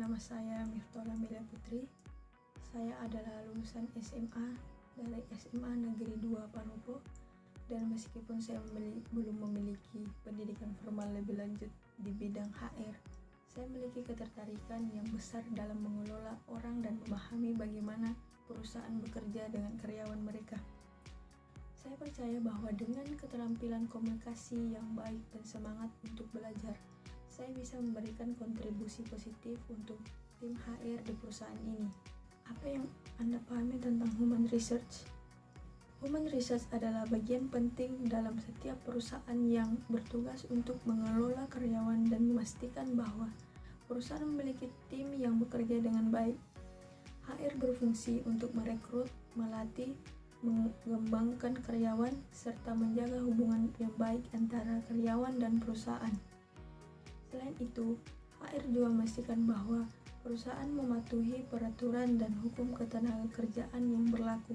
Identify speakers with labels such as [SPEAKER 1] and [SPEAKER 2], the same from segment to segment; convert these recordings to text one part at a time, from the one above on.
[SPEAKER 1] Nama saya Miftola Melia Putri. Saya adalah lulusan SMA dari SMA Negeri 2 Palopo, dan meskipun saya belum memiliki pendidikan formal lebih lanjut di bidang HR, saya memiliki ketertarikan yang besar dalam mengelola orang dan memahami bagaimana perusahaan bekerja dengan karyawan mereka. Saya percaya bahwa dengan keterampilan komunikasi yang baik dan semangat untuk belajar, saya bisa memberikan kontribusi positif untuk tim HR di perusahaan ini. Apa yang Anda pahami tentang human research? Human research adalah bagian penting dalam setiap perusahaan yang bertugas untuk mengelola karyawan dan memastikan bahwa perusahaan memiliki tim yang bekerja dengan baik. HR berfungsi untuk merekrut, melatih, mengembangkan karyawan, serta menjaga hubungan yang baik antara karyawan dan perusahaan. Selain itu, HR juga memastikan bahwa perusahaan mematuhi peraturan dan hukum ketenagakerjaan yang berlaku.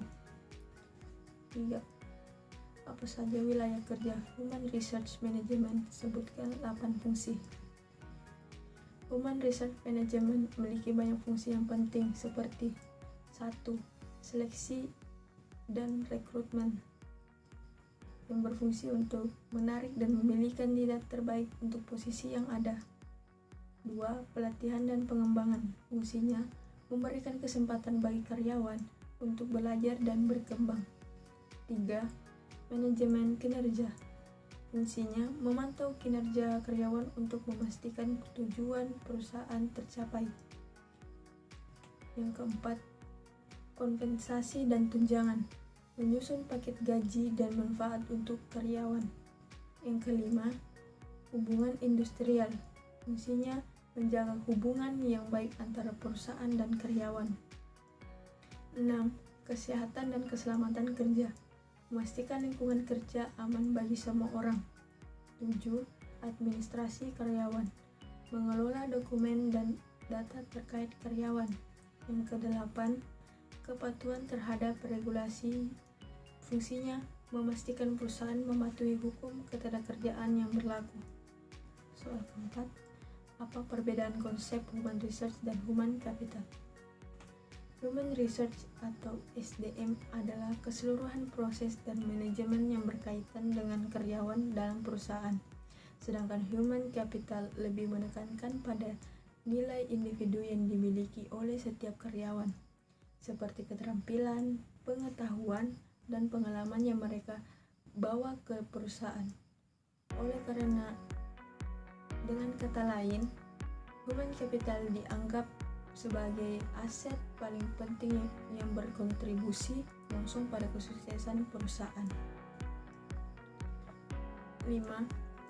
[SPEAKER 1] 3. Apa saja wilayah kerja Human Research Management? Sebutkan 8 fungsi. Human Research Management memiliki banyak fungsi yang penting seperti 1. Seleksi dan rekrutmen, yang berfungsi untuk menarik dan memilih kandidat terbaik untuk posisi yang ada. 2. Pelatihan dan pengembangan, fungsinya memberikan kesempatan bagi karyawan untuk belajar dan berkembang. 3. Manajemen kinerja, fungsinya memantau kinerja karyawan untuk memastikan tujuan perusahaan tercapai. Yang keempat, kompensasi dan tunjangan, menyusun paket gaji dan manfaat untuk karyawan. Yang kelima, hubungan industrial, fungsinya menjaga hubungan yang baik antara perusahaan dan karyawan. 6. Kesehatan dan keselamatan kerja, memastikan lingkungan kerja aman bagi semua orang. 7. Administrasi karyawan, mengelola dokumen dan data terkait karyawan. Yang kedelapan, kepatuhan terhadap regulasi, fungsinya memastikan perusahaan mematuhi hukum ketenagakerjaan yang berlaku. Soal keempat, apa perbedaan konsep human research dan human capital? Human research atau SDM adalah keseluruhan proses dan manajemen yang berkaitan dengan karyawan dalam perusahaan, sedangkan human capital lebih menekankan pada nilai individu yang dimiliki oleh setiap karyawan, seperti keterampilan, pengetahuan, dan pengalaman yang mereka bawa ke perusahaan. Oleh karena, dengan kata lain, human capital dianggap sebagai aset paling penting yang berkontribusi langsung pada kesuksesan perusahaan. 5.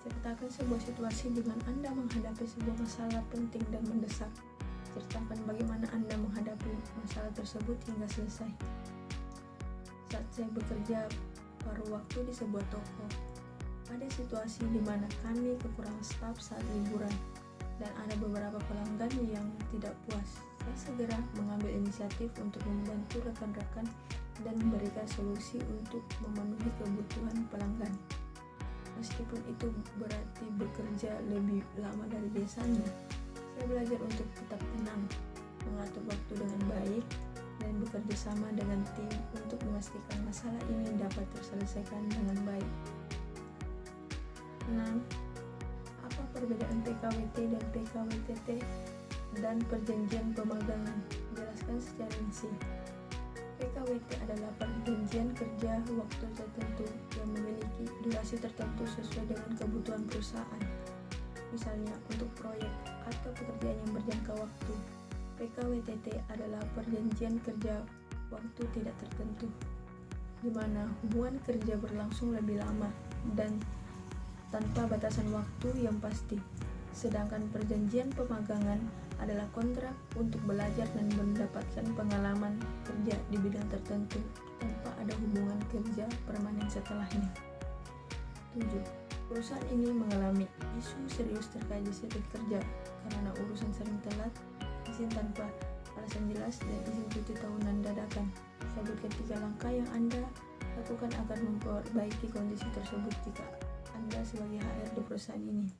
[SPEAKER 1] Ceritakan sebuah situasi di mana Anda menghadapi sebuah masalah penting dan mendesak. Ceritakan bagaimana Anda menghadapi masalah tersebut hingga selesai. Saat saya bekerja paruh waktu di sebuah toko, ada situasi di mana kami kekurangan staf saat liburan, dan ada beberapa pelanggan yang tidak puas. Saya segera mengambil inisiatif untuk membantu rekan-rekan dan memberikan solusi untuk memenuhi kebutuhan pelanggan. Meskipun itu berarti bekerja lebih lama dari biasanya, saya belajar untuk tetap tenang, mengatur waktu dengan baik, dan bekerja sama dengan tim untuk memastikan masalah ini dapat terselesaikan dengan baik. 6. Apa perbedaan PKWT dan PKWTT dan perjanjian pemagangan? Jelaskan secara rinci. PKWT adalah perjanjian kerja waktu tertentu yang memiliki durasi tertentu sesuai dengan kebutuhan perusahaan, misalnya untuk proyek atau pekerjaan yang berjangka waktu. PKWTT adalah perjanjian kerja waktu tidak tertentu, di mana hubungan kerja berlangsung lebih lama dan tanpa batasan waktu yang pasti. Sedangkan perjanjian pemagangan adalah kontrak untuk belajar dan mendapatkan pengalaman kerja di bidang tertentu tanpa ada hubungan kerja permanen setelahnya. 7. Perusahaan ini mengalami isu serius terkait disiplin kerja karena urusan sering telat, izin tanpa alasan jelas, dan izin cuti tahunan dadakan. Sebutkan 3 langkah yang Anda lakukan agar memperbaiki kondisi tersebut jika Anda sebagai HR di perusahaan ini.